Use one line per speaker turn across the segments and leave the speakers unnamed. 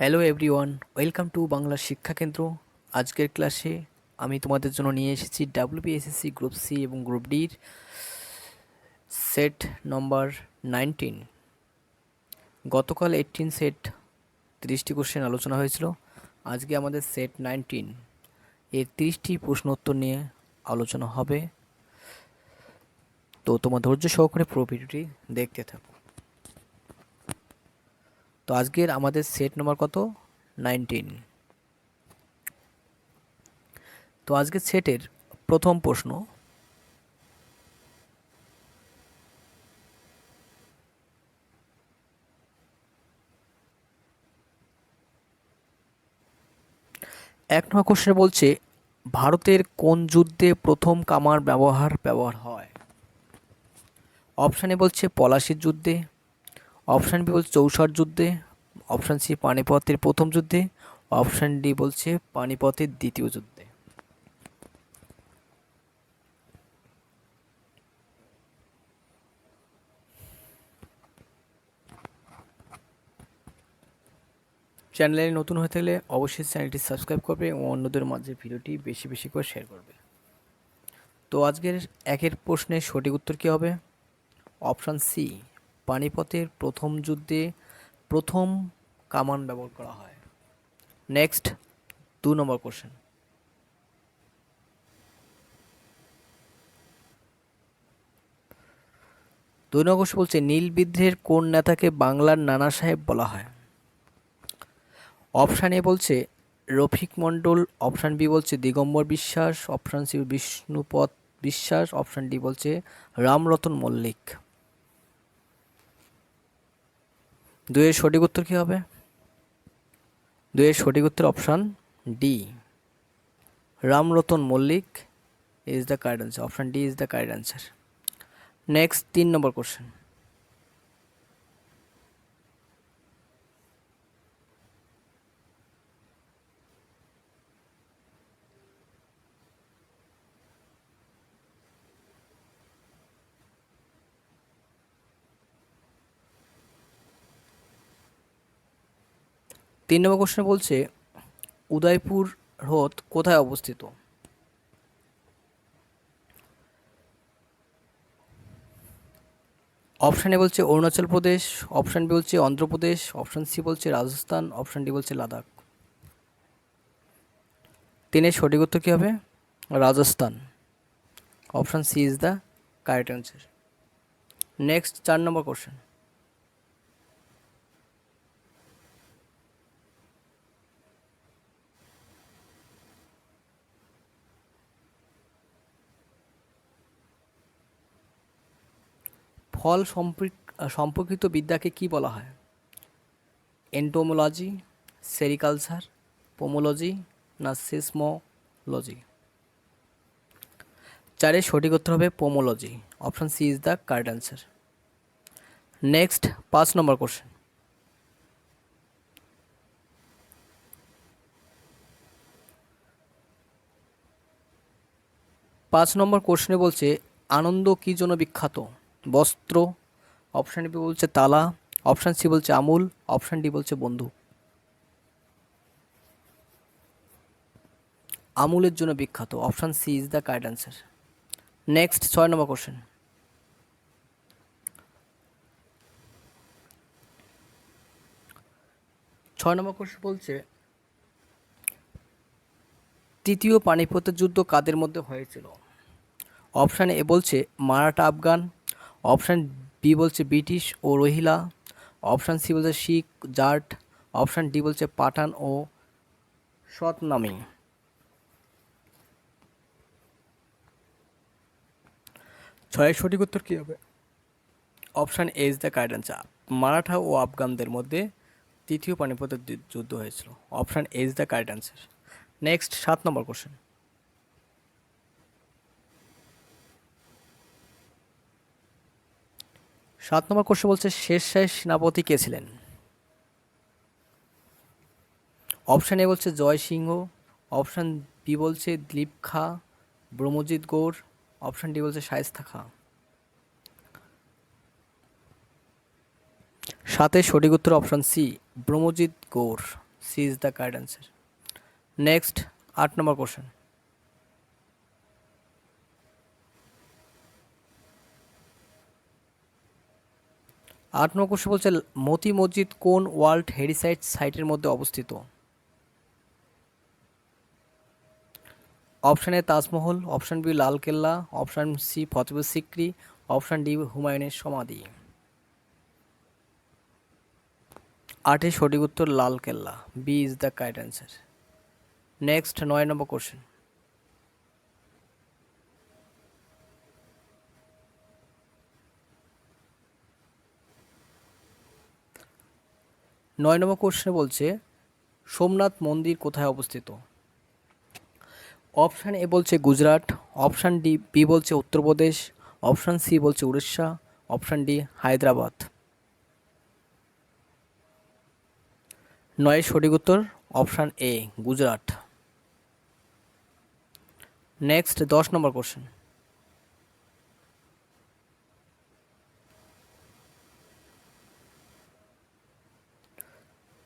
Hello everyone, welcome to Bangla শিক্ষা কেন্দ্র। আজকের ক্লাসে আমি তোমাদের জন্য নিয়ে এসেছি ডাব্লিউবিএসএসসি গ্রুপ সি এবং গ্রুপ ডির সেট নম্বর 19। গতকাল 18 সেট 30টি কোশ্চেন আলোচনা হয়েছিল। আজকে আমাদের সেট 19 এর 30টি প্রশ্ন উত্তর নিয়ে আলোচনা হবে। তো তোমার ধৈর্য সহকারে পুরো ভিডিওটি দেখতে থাকো। তো আজকের আমাদের সেট নম্বর কত? 19। তো আজকের সেটের প্রথম প্রশ্ন, এক নম্বর কোশ্চেন বলছে ভারতের কোন যুদ্ধে প্রথম কামান ব্যবহার হয়? অপশান এ বলছে পলাশির যুদ্ধে, অপশান বি বলছে চৌসার যুদ্ধে, অপশান সি পানিপথের প্রথম যুদ্ধে, অপশান ডি বলছে পানিপথের দ্বিতীয় যুদ্ধে। চ্যানেলে নতুন হয়ে থাকলে অবশ্যই চ্যানেলটি সাবস্ক্রাইব করবে এবং অন্যদের মাঝে ভিডিওটি বেশি বেশি করে শেয়ার করবে। তো আজকের একের প্রশ্নের সঠিক উত্তর কী হবে? অপশান সি, পানিপথের প্রথম যুদ্ধে প্রথম কামান ব্যবহার করা হয়। নেক্সট 2 নম্বর কোশ্চেন, দুই নম্বর কোশ্চেন বলছে নীল বিদ্রোহের কোন নেতাকে বাংলার নানা সাহেব বলা হয়? অপশান এ বলছে রফিক মণ্ডল, অপশান বি বলছে দিগম্বর বিশ্বাস, অপশান সি বিষ্ণুপদ বিশ্বাস, অপশান ডি বলছে রামরতন মল্লিক। দুইয়ের সঠিক উত্তর কী হবে? দুইয়ের সঠিক উত্তর option D, Ramratan Mallick is the correct answer. Option D is the correct answer. Next 3 number question, তিন নম্বর কোশ্চেন বলছে উদয়পুর হ্রদ কোথায় অবস্থিত? অপশান এ বলছে অরুণাচল প্রদেশ, অপশান বি বলছে অন্ধ্রপ্রদেশ, অপশান সি বলছে রাজস্থান, অপশান ডি বলছে লাদাখ। তিনের সঠিক উত্তর কী হবে? Rajasthan. Option C is the correct answer. Next 4 number question, ফল সম্পর্কিত বিদ্যাকে কি বলা হয়? এন্টোমোলজি, সেরিকালচার, পোমোলজি না সিসমোলজি? 4-এর সঠিক উত্তর হবে pomology. Option C is the correct answer. Next 5 number question, 5 number কোশ্চেনে বলছে আনন্দ কী জন্য বিখ্যাত? বস্ত্র, অপশান বি বলছে তালা, অপশান সি বলছে আমূল, অপশান ডি বলছে বন্ধু। আমূলের জন্য বিখ্যাত। Option C is the correct answer. Next 6 number question, 6 number question বলছে তৃতীয় পানিপথের যুদ্ধ কাদের মধ্যে হয়েছিল? অপশান এ বলছে মারাঠা আফগান, অপশান বি বলছে ব্রিটিশ ও রোহিলা, অপশান সি বলছে শিখ জাট, অপশান ডি বলছে পাঠান ও সতনামি। 6-এর সঠিক উত্তর কী হবে? Option A is the correct answer. Maratha ও আফগানদের মধ্যে তৃতীয় পানিপথের যুদ্ধ হয়েছিল। Option A is the correct answer. Next 7 number question, 7 number question বলছে শেরশাহের সেনাপতি কে ছিলেন? অপশান এ বলছে জয় সিংহ, অপশান বি বলছে দিলীপ খাঁ, ব্রহ্মজিৎ গৌর, অপশান ডি বলছে শায়েস্তা খাঁ। 7-এর সঠিক উত্তর option C, Brahmajit Gaur. C is the correct answer. Next 8 number question. 8 number question বলছে মতি মসজিদ কোন ওয়ার্ল্ড হেরিটেজ সাইটের মধ্যে অবস্থিত? Option A Taj Mahal, option B Lal Qila, option C Fatehpur Sikri, option D হুমায়ুনের সমাধি। 8 সঠিক উত্তর Lal Qila, B is the correct answer. Next 9 number question. 9 নম্বর কোশ্চেনে বলছে সোমনাথ মন্দির কোথায় অবস্থিত? অপশান এ বলছে গুজরাট, অপশান বি বলছে উত্তরপ্রদেশ, অপশান সি বলছে উড়িষ্যা, অপশান ডি হায়দ্রাবাদ। 9 সঠিক উত্তর option A Gujarat. Next 10 number question.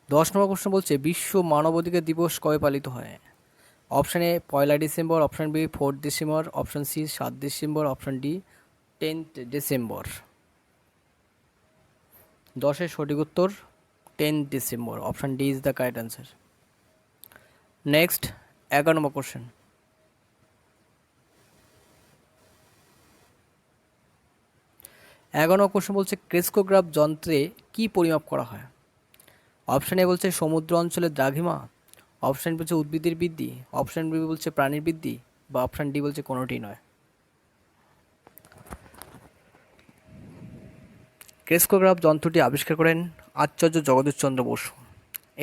10 number question বলছে বিশ্ব মানবাধিকার দিবস কবে পালিত হয়? Option A 1 December, option B 4 December, option C 7 December, option D 10 December. 10 সঠিক উত্তর 10 December, option D is the correct answer. Next 11 number question. 11 number question বলছে ক্রেস্কোগ্রাফ যন্ত্রে কি পরিমাপ করা হয়? অপশান এ বলছে সমুদ্র অঞ্চলের দ্রাঘিমা, অপশান বলছে উদ্ভিদের বৃদ্ধি, অপশান বি বলছে প্রাণীর বৃদ্ধি, বা অপশান ডি বলছে কোনোটি নয়। ক্রেস্কোগ্রাফ যন্ত্রটি আবিষ্কার করেন আচার্য জগদীশচন্দ্র বসু।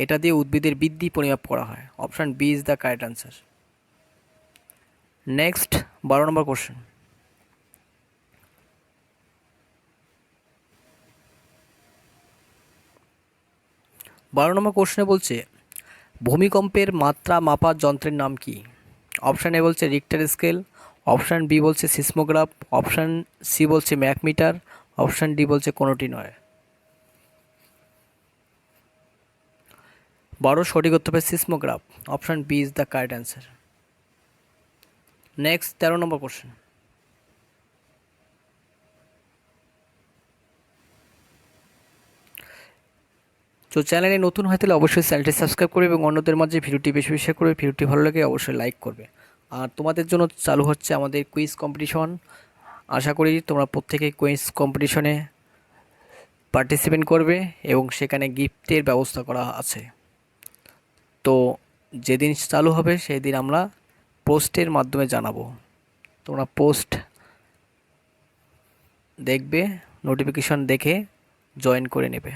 এটা দিয়ে উদ্ভিদের বৃদ্ধি পরিমাপ করা হয়। Option B is the correct answer. Next 12 number question. 12 number কোশ্চেনে বলছে ভূমিকম্পের মাত্রা মাপার যন্ত্রের নাম কি? অপশান এ বলছে রিক্টার স্কেল, অপশান বি বলছে সিসমোগ্রাফ, অপশান সি বলছে ম্যাকমিটার, অপশান ডি বলছে কোনোটি নয়। 12 সঠিক উত্তর হবে seismograph, option B is the correct answer. Next 13 number question. তো চ্যানেলে নতুন হয় তাহলে অবশ্যই চ্যানেলটি সাবস্ক্রাইব করবে এবং অন্যদের মাঝে ভিডিওটি বেশি বেশি শেয়ার করবে। ভিডিওটি ভালো লাগে অবশ্যই লাইক করবে। আর তোমাদের জন্য চালু হচ্ছে আমাদের কুইজ কম্পিটিশন। আশা করি তোমরা প্রত্যেকেই কুইজ কম্পিটিশনে পার্টিসিপেট করবে এবং সেখানে গিফটের ব্যবস্থা করা আছে। তো যেদিন চালু হবে সেই দিন আমরা পোস্টের মাধ্যমে জানাবো। তোমরা পোস্ট দেখবে, নোটিফিকেশন দেখে জয়েন করে নেবে।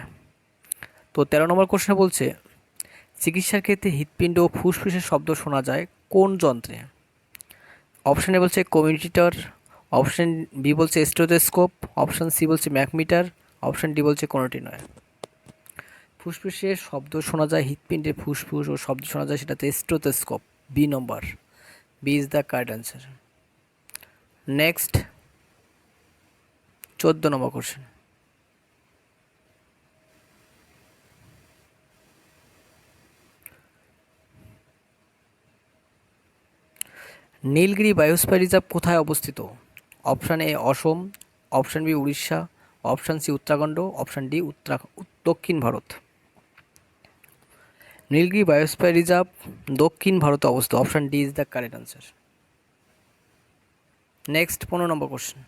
তো 13 নম্বর কোশ্চেন বলছে চিকিৎসার ক্ষেত্রে হৃৎপিণ্ড ও ফুসফুসের শব্দ শোনা যায় কোন যন্ত্রে? অপশানে বলছে কমিউনিটর, অপশান বি বলছে স্টেথোস্কোপ, অপশান সি বলছে ম্যাকমিটার, অপশান ডি বলছে কোনোটি নয়। ফুসফুসের শব্দ শোনা যায়, হৃৎপিণ্ডের ফুসফুস ও শব্দ শোনা যায় সেটাতে stethoscope, B number, B is the correct answer. Next 14 number question. Nilgiri biosphere reserve কোথায় অবস্থিত? Option A Assam, option B Orissa, option C Uttarakhand, option D দক্ষিণ ভারত। নীলগিরি বায়োস্ফিয়ার রিজার্ভ দক্ষিণ ভারতে অবস্থিত, option D is the correct answer. Next 15 number question.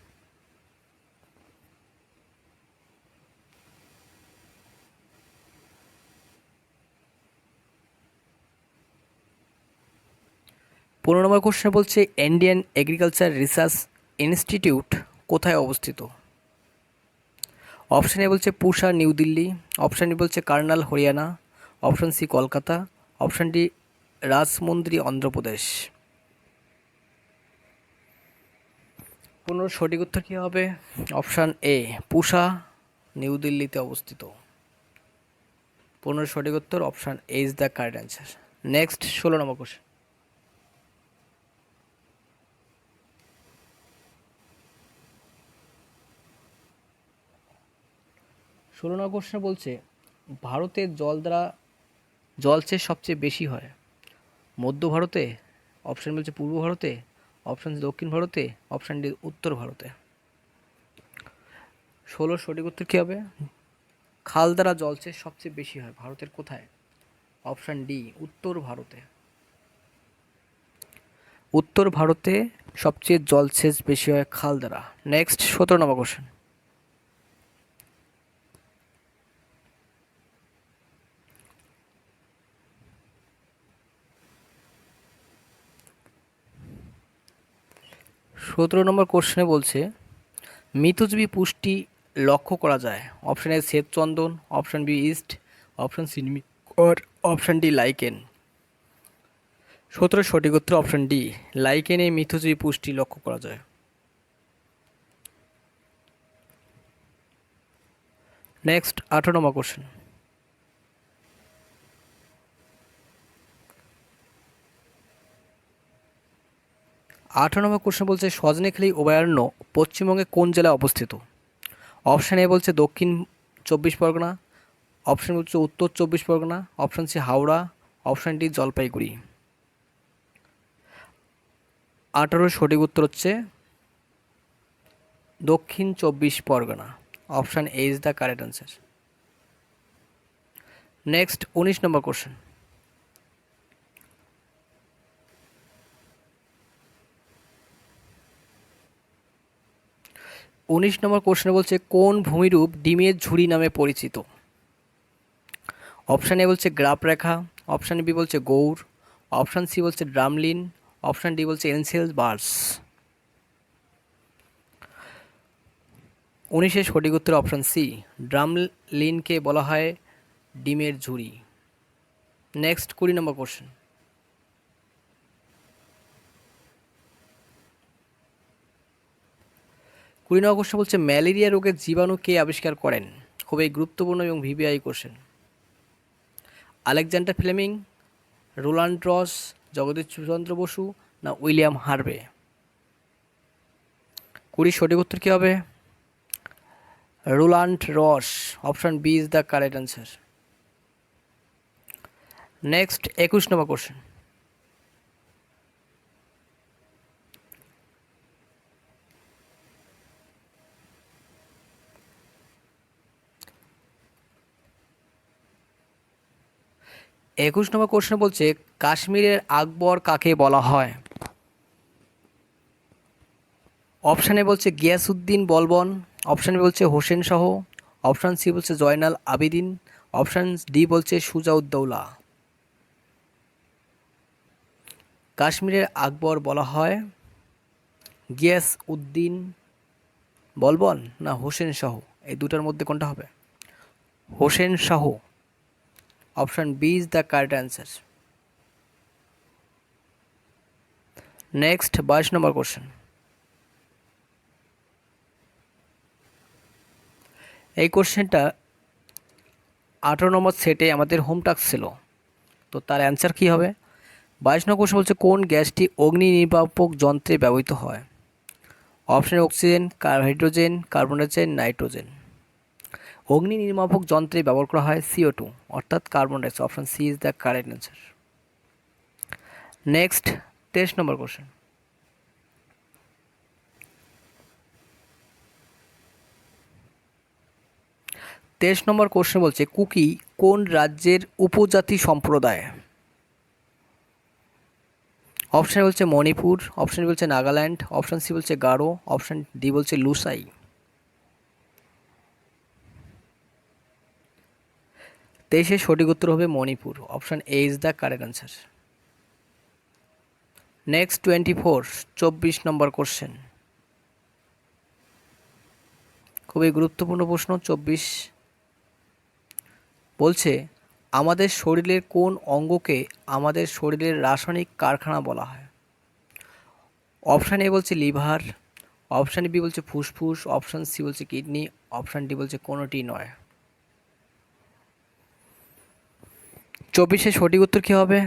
15 number question বলছে Indian agriculture research institute কোথায় অবস্থিত? Option A বলছে Pusa new Delhi, option B বলছে Karnal Haryana, option C Kolkata, option D Rajahmundry Andhra Pradesh. 15 সঠিক উত্তর কী হবে? অপশান এ পুসা নিউ দিল্লিতে অবস্থিত। 15 সঠিক উত্তর option A is the correct answer. Next 16 number question. 16 number question বলছে ভারতের জল দ্বারা জলসেচ সবচেয়ে বেশি হয় মধ্য ভারতে, অপশান বলছে পূর্ব ভারতে, অপশান দক্ষিণ ভারতে, অপশান ডি উত্তর ভারতে। 16 সঠিক উত্তর কী হবে? খাল দ্বারা জলসেচ সবচেয়ে বেশি হয় ভারতের কোথায়? অপশান ডি উত্তর ভারতে। উত্তর ভারতে সবচেয়ে জলসেচ বেশি হয় খাল দ্বারা। Next 17 number question. সতেরো নম্বর কোশ্চেনে বলছে মৃতজীবী পুষ্টি লক্ষ্য করা যায়। অপশান এ শ্বেতচন্দন, option B yeast, option C নিমকর, অপশান ডি লাইকেন। 17 সঠিক উত্তর অপশান ডি লাইকেনে মৃতজীবী পুষ্টি লক্ষ্য করা যায়। নেক্সট 18 নম্বর কোশ্চেন। নম্বর কোশ্চেন বলছে সজনেখালি অভয়ারণ্য পশ্চিমবঙ্গে কোন জেলায় অবস্থিত? অপশান এ বলছে দক্ষিণ 24 পরগনা, অপশান বলছে উত্তর 24 Parganas, option C Howrah, option D Jalpaiguri. 18 সঠিক উত্তর হচ্ছে দক্ষিণ 24 Parganas. Option A is the correct answer. Next 19 number question. 19 number কোশ্চেনে বলছে কোন ভূমিরূপ ডিমের ঝুড়ি নামে পরিচিত? অপশান এ বলছে গ্রাফ রেখা, অপশান বি বলছে গৌর, অপশান সি বলছে ড্রামলিন, অপশান ডি বলছে এনসেল বার্স। 19 সঠিক উত্তর অপশান সি ড্রামলিনকে বলা হয় ডিমের ঝুড়ি। নেক্সট 20 নম্বর কোশ্চেন। কুড়ি নম্বর কোশ্চেন বলছে ম্যালেরিয়া রোগের জীবাণু কে আবিষ্কার করেন? খুবই গুরুত্বপূর্ণ এবং VVI question. Alexander Fleming, Roland Ross, Jagadish Chandra Basu না উইলিয়াম হার্ভে? 20 সঠিক উত্তর কী হবে? Roland Ross. Option B is the correct answer. Next 21 number question. একুশ নম্বর কোশ্চেন বলছে কাশ্মীরের আকবর কাকে বলা হয়? অপশান এ বলছে গিয়াসউদ্দিন বলবন, অপশান বি বলছে হোসেন শাহ, অপশান সি বলছে জয়নাল আবেদিন, অপশান ডি বলছে সুজাউদ্দৌলা। কাশ্মীরের আকবর বলা হয় গিয়াসউদ্দিন বলবন না হোসেন শাহ? এই দুটার মধ্যে কোনটা হবে? Hussain Shah. Option B is the correct answer. Next 22 number question. এই কোশ্চেনটা 18 নম্বর সেটে আমাদের হোম টাস্ক ছিল, তো তার অ্যান্সার কী হবে? 22 নম্বর কোশ্চেন বলছে কোন গ্যাসটি অগ্নি নির্বাপক যন্ত্রে ব্যবহৃত হয়? Option oxygen, hydrogen, carbon dioxide, nitrogen. অগ্নি নির্বাপক যন্ত্রে ব্যবহার করা হয় CO2 অর্থাৎ carbon dioxide. Option C is the correct answer. Next 23 number question. তেইশ নম্বর কোশ্চেন বলছে কুকি কোন রাজ্যের উপজাতি সম্প্রদায়? অপশান বলছে মণিপুর, অপশান বলছে নাগাল্যান্ড, অপশান সি বলছে গারো, অপশান ডি বলছে লুসাই। 23 সঠিক উত্তর হবে Manipur. Option A is the correct answer. Next 24 number question. খুবই গুরুত্বপূর্ণ প্রশ্ন। 24 বলছে আমাদের শরীরের কোন অঙ্গকে আমাদের শরীরের রাসায়নিক কারখানা বলা হয়? অপশান এ বলছে লিভার, অপশান বি বলছে ফুসফুস, অপশান সি বলছে কিডনি, অপশান ডি বলছে কোনোটি নয়। 24 সঠিক উত্তর কী হবে?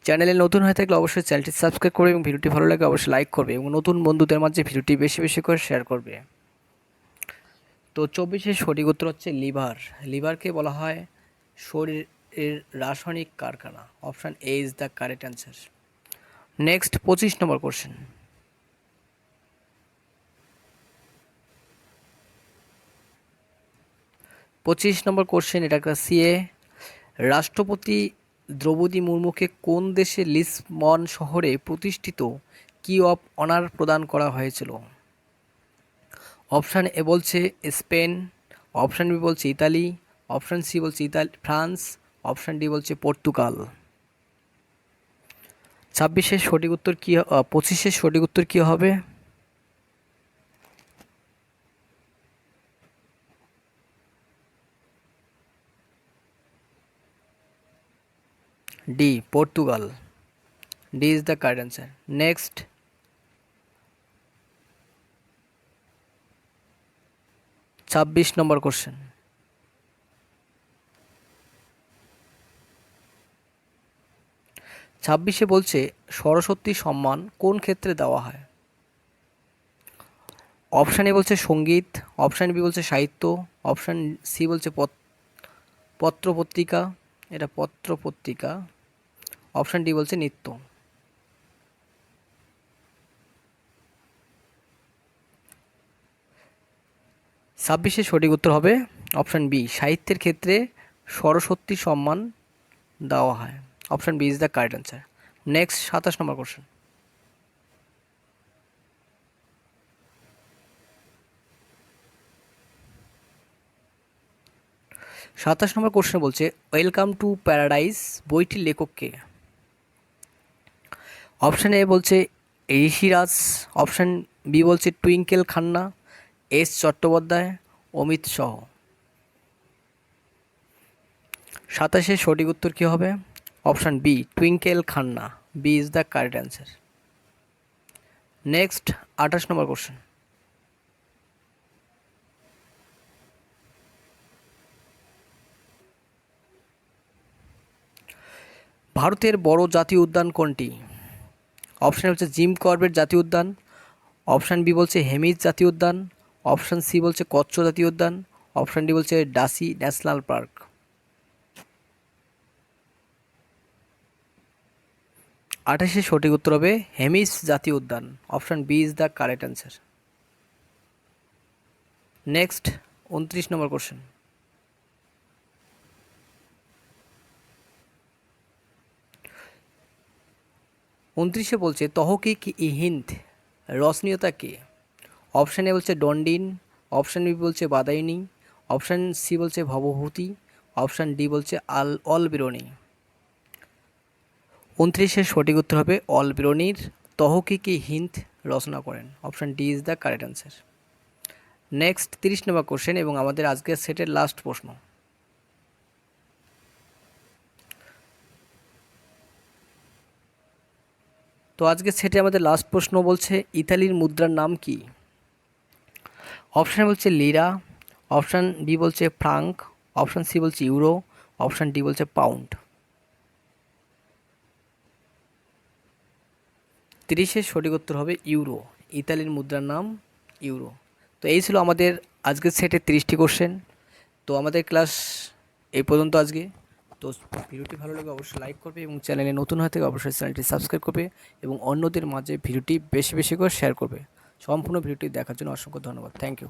চ্যানেলে নতুন হয়ে থাকলে অবশ্যই চ্যানেলটি সাবস্ক্রাইব করবে এবং ভিডিওটি ভালো লাগে অবশ্যই লাইক করবে এবং নতুন বন্ধুদের মাঝে ভিডিওটি বেশি বেশি করে শেয়ার করবে। তো 24 সঠিক উত্তর হচ্ছে লিভার। লিভারকে বলা হয় এর রাসায়নিক কারখানা। Option A is the correct answer. Next 25 number question. 25 number question, এটা একটা সিএ। রাষ্ট্রপতি দ্রৌপদী মুর্মুকে কোন দেশে লিসবন শহরে প্রতিষ্ঠিত কি অফ অনার প্রদান করা হয়েছিল? অপশান এ বলছে স্পেন, অপশান বি বলছে ইতালি, অপশান সি বলছে ফ্রান্স, অপশান ডি বলছে পর্তুগাল। 26-এর সঠিক উত্তর কি, 25-এর সঠিক উত্তর কি হবে? D, Portugal. D is the correct answer. Next 26 number question. 26-এ বলছে সরস্বতী সম্মান কোন ক্ষেত্রে দেওয়া হয়? অপশান এ বলছে সঙ্গীত, অপশান বি বলছে সাহিত্য, অপশান সি বলছে পত্র পত্রিকা, এটা পত্র পত্রিকা, অপশান ডি বলছে নৃত্য। 26-এর সঠিক উত্তর হবে অপশান বি, সাহিত্যের ক্ষেত্রে সরস্বতী সম্মান দেওয়া হয়। Option B is the correct answer. Next 27 number question. 27 number question বলছে ওয়েলকাম টু প্যারাডাইস বইটির লেখক কে? অপশান এ বলছে ঋষিরাজ, অপশান বি বলছে টুইঙ্কেল খান্না, এস চট্টোপাধ্যায়, অমিত সহ। 27-এর সঠিক উত্তর কী হবে? Option B, Twinkle Khanna. B is the correct answer. Next 28 number question. ভারতের বড় জাতীয় উদ্যান কোনটি? অপশান হচ্ছে জিম করবেট জাতীয় উদ্যান, অপশান বি বলছে হেমিস জাতীয় উদ্যান, অপশান সি বলছে কচ্ছ জাতীয় উদ্যান, অপশান ডি বলছে ডাসি ন্যাশনাল পার্ক। 28-এর সঠিক উত্তর হবে হেমিস জাতীয় উদ্যান। Option B is the correct answer. Next 29 number question. 29-এ বলছে তহকিক ই হিন্দ রসনীয়তা কে? অপশান এ বলছে ডন্ডিন, অপশান বি বলছে বাদায়নি, অপশান সি বলছে ভবভূতি, অপশান ডি বলছে অলবিরনি। 29-এর সঠিক উত্তর হবে অলবিরনির তহকিক ই হিন্দ রচনা করেন। Option D is the correct answer. Next 30 number question এবং আমাদের আজকের সেটের লাস্ট প্রশ্ন। তো আজকের সেটে আমাদের লাস্ট প্রশ্ন বলছে ইতালির মুদ্রার নাম কি? অপশান বলছে লিরা, অপশান বি বলছে ফ্রাঙ্ক, অপশান সি বলছে ইউরো, অপশান ডি বলছে পাউন্ড। 30-এর সঠিক উত্তর হবে ইউরো। ইতালির মুদ্রার নাম ইউরো। তো এই ছিল আমাদের আজকের সেটের 30টি কোশ্চেন। তো আমাদের ক্লাস এই পর্যন্ত আজকে। তো ভিডিওটি ভালো লাগে অবশ্যই লাইক করবে এবং চ্যানেলে নতুন হয়ে থেকে অবশ্যই চ্যানেলটি সাবস্ক্রাইব করবে এবং অন্যদের মাঝে ভিডিওটি বেশি বেশি করে শেয়ার করবে। সম্পূর্ণ ভিডিওটি দেখার জন্য অসংখ্য ধন্যবাদ। Thank you.